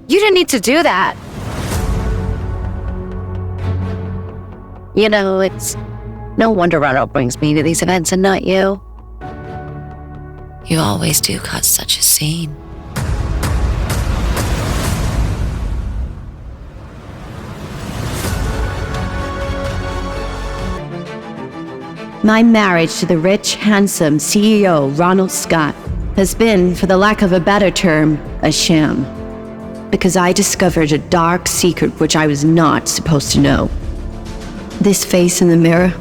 You didn't need to do that. You know, it's no wonder Ronald brings me to these events and not you. You always do cause such a scene. My marriage to the rich, handsome CEO, Ronald Scott, has been, for the lack of a better term, a sham. Because I discovered a dark secret which I was not supposed to know. This face in the mirror,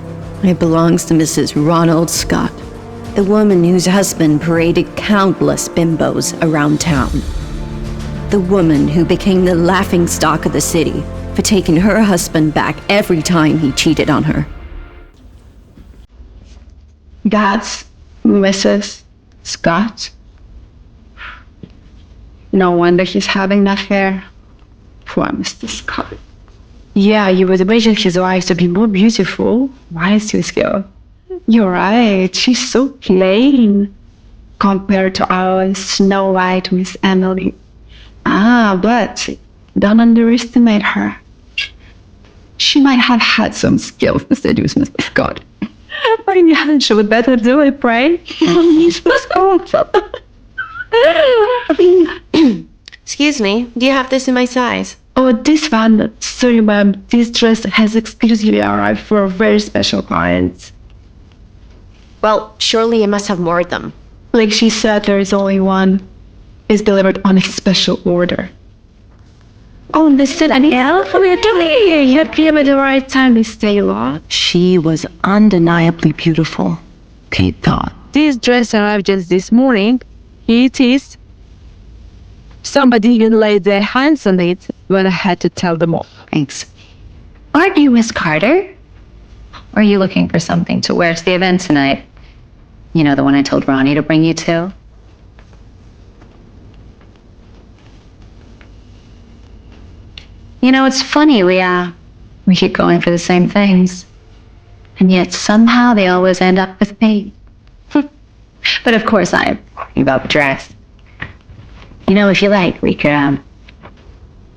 it belongs to Mrs. Ronald Scott, the woman whose husband paraded countless bimbos around town. The woman who became the laughingstock of the city for taking her husband back every time he cheated on her. That's Mrs. Scott. No wonder he's having an affair. Poor Mr. Scott. Yeah, you would imagine his wife to be more beautiful. Why is this girl? You're right, she's so plain compared to our Snow White Miss Emily. But don't underestimate her. She might have had some skills to seduce Mr. Scott. But yeah, she would better do it, right? Excuse me, do you have this in my size? Oh, this one. Sorry, ma'am. This dress has exclusively arrived for a very special client. Well, surely you must have more of them. Like she said, there is only one. It's delivered on a special order. Oh, listen, Danielle, what are you doing? You came at the right time to stay long. She was undeniably beautiful, Kate thought. This dress arrived just this morning. It is. Somebody even laid their hands on it when I had to tell them off. Thanks. Aren't you Miss Carter? Or are you looking for something to wear to the event tonight? You know, the one I told Ronnie to bring you to? You know, it's funny, we keep going for the same things. And yet somehow they always end up with me. But of course I'm talking about the dress. You know, if you like, we could,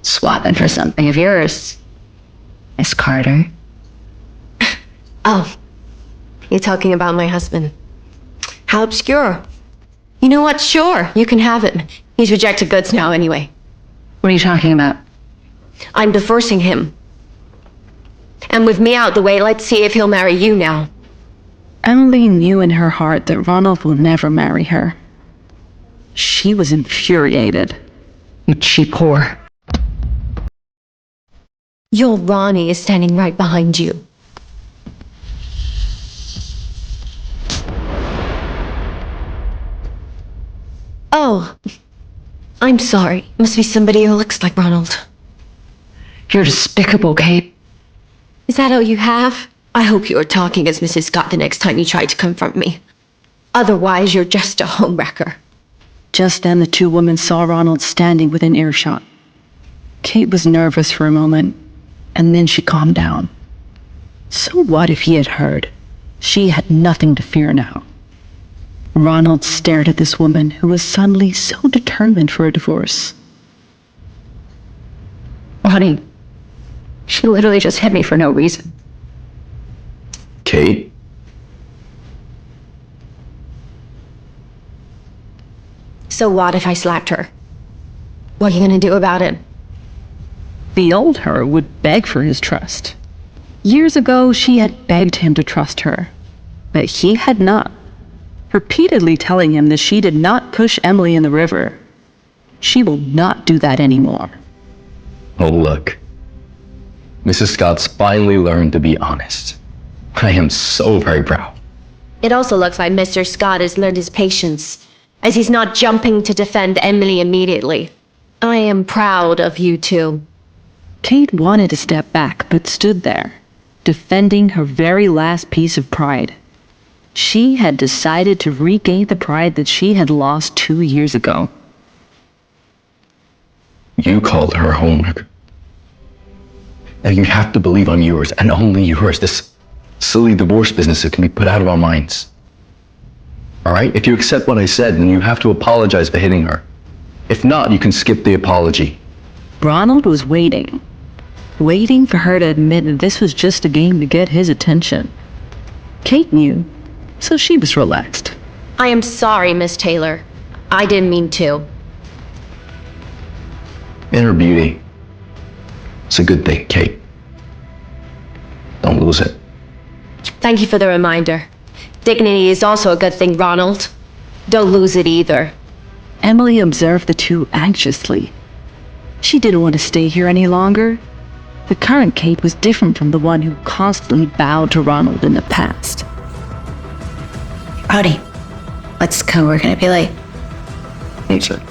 swap it for something of yours, Miss Carter. Oh, you're talking about my husband. How obscure. You know what? Sure, you can have it. He's rejected goods now anyway. What are you talking about? I'm divorcing him. And with me out the way, let's see if he'll marry you now. Emily knew in her heart that Ronald will never marry her. She was infuriated. You cheap whore. Your Ronnie is standing right behind you. Oh, I'm sorry. Must be somebody who looks like Ronald. You're despicable, Kate. Is that all you have? I hope you are talking as Mrs. Scott the next time you try to confront me. Otherwise, you're just a homewrecker. Just then, the two women saw Ronald standing within earshot. Kate was nervous for a moment, and then she calmed down. So what if he had heard? She had nothing to fear now. Ronald stared at this woman who was suddenly so determined for a divorce. Honey, she literally just hit me for no reason. Kate? So what if I slapped her? What are you gonna do about it? The old her would beg for his trust. Years ago, she had begged him to trust her, but he had not, repeatedly telling him that she did not push Emily in the river. She will not do that anymore. Oh, look. Mrs. Scott's finally learned to be honest. I am so very proud. It also looks like Mr. Scott has learned his patience, as he's not jumping to defend Emily immediately. I am proud of you two. Kate wanted to step back, but stood there, defending her very last piece of pride. She had decided to regain the pride that she had lost 2 years ago. You called her a homewrecker. Now you have to believe I'm yours, and only yours. This silly divorce business that can be put out of our minds. All right? If you accept what I said, then you have to apologize for hitting her. If not, you can skip the apology. Ronald was waiting for her to admit that this was just a game to get his attention. Kate knew, so she was relaxed. I am sorry, Miss Taylor. I didn't mean to. Inner beauty. It's a good thing, Kate. Don't lose it. Thank you for the reminder. Dignity is also a good thing, Ronald. Don't lose it either. Emily observed the two anxiously. She didn't want to stay here any longer. The current Kate was different from the one who constantly bowed to Ronald in the past. Rowdy, let's go. We're gonna be late. Sir.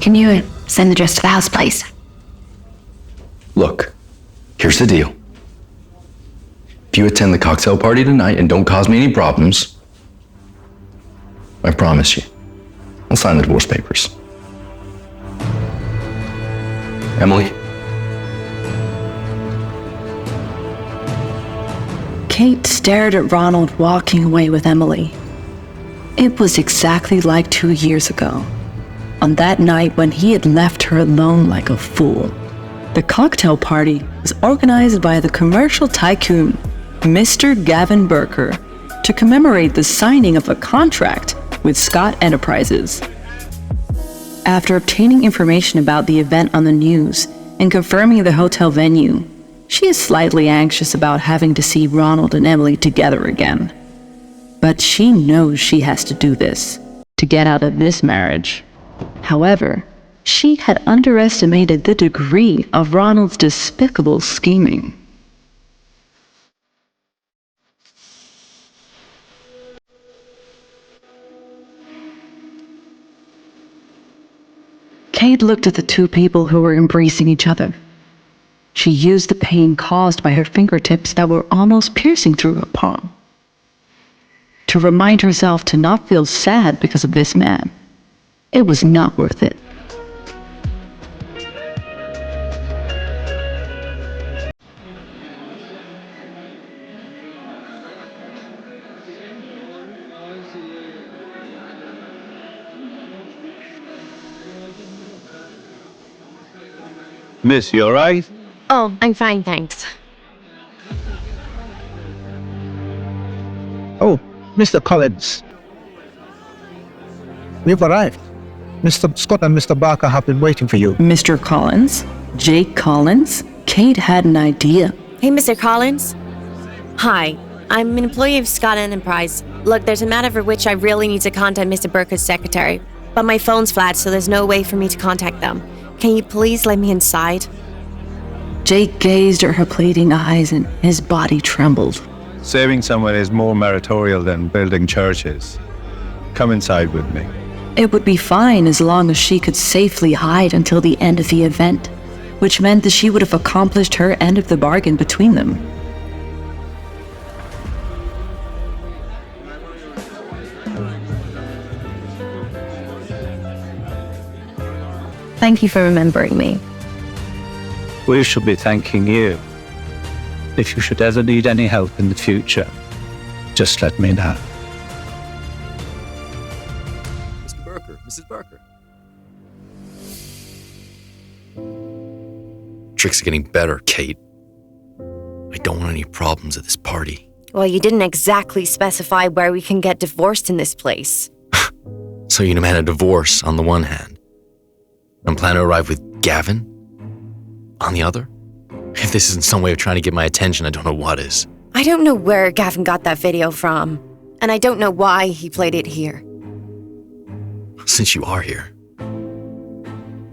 Can you send the dress to the house, please? Look, here's the deal. If you attend the cocktail party tonight and don't cause me any problems, I promise you, I'll sign the divorce papers. Emily? Kate stared at Ronald walking away with Emily. It was exactly like 2 years ago, on that night when he had left her alone like a fool. The cocktail party was organized by the commercial tycoon, Mr. Gavin Burker, to commemorate the signing of a contract with Scott Enterprises. After obtaining information about the event on the news and confirming the hotel venue, she is slightly anxious about having to see Ronald and Emily together again. But she knows she has to do this to get out of this marriage. However, she had underestimated the degree of Ronald's despicable scheming. Kate looked at the two people who were embracing each other. She used the pain caused by her fingertips that were almost piercing through her palm to remind herself to not feel sad because of this man. It was not worth it. Miss, you all right? Oh, I'm fine, thanks. Oh, Mr. Collins. We've arrived. Mr. Scott and Mr. Barker have been waiting for you. Mr. Collins? Jake Collins? Kate had an idea. Hey, Mr. Collins. Hi, I'm an employee of Scott Enterprise. Look, there's a matter for which I really need to contact Mr. Burker's secretary, but my phone's flat, so there's no way for me to contact them. Can you please let me inside? Jake gazed at her pleading eyes and his body trembled. Saving someone is more meritorial than building churches. Come inside with me. It would be fine as long as she could safely hide until the end of the event, which meant that she would have accomplished her end of the bargain between them. Thank you for remembering me. We should be thanking you. If you should ever need any help in the future, just let me know. Mr. Burker, Mrs. Burker. Tricks are getting better, Kate. I don't want any problems at this party. Well, you didn't exactly specify where we can get divorced in this place. So you demand a divorce on the one hand, and plan to arrive with Gavin on the other? If this isn't some way of trying to get my attention, I don't know what is. I don't know where Gavin got that video from, and I don't know why he played it here. Since you are here,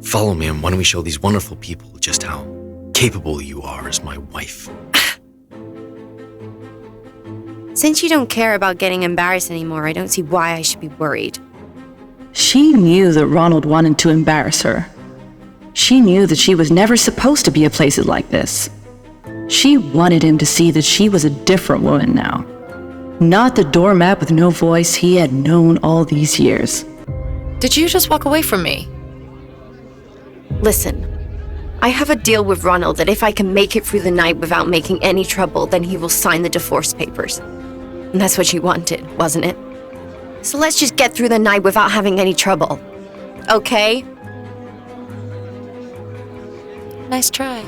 follow me and why don't we show these wonderful people just how capable you are as my wife. Since you don't care about getting embarrassed anymore, I don't see why I should be worried. She knew that Ronald wanted to embarrass her. She knew that she was never supposed to be at places like this. She wanted him to see that she was a different woman now. Not the doormat with no voice he had known all these years. Did you just walk away from me? Listen, I have a deal with Ronald that if I can make it through the night without making any trouble, then he will sign the divorce papers. And that's what you wanted, wasn't it? So let's just get through the night without having any trouble. Okay? Nice try.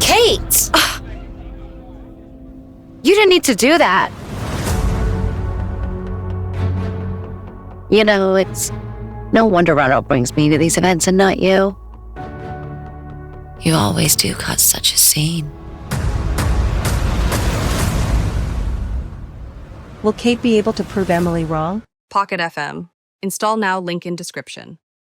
Kate! You didn't need to do that. You know, it's no wonder Ronald brings me to these events and not you. You always do cause such a scene. Will Kate be able to prove Emily wrong? Pocket FM. Install now, link in description.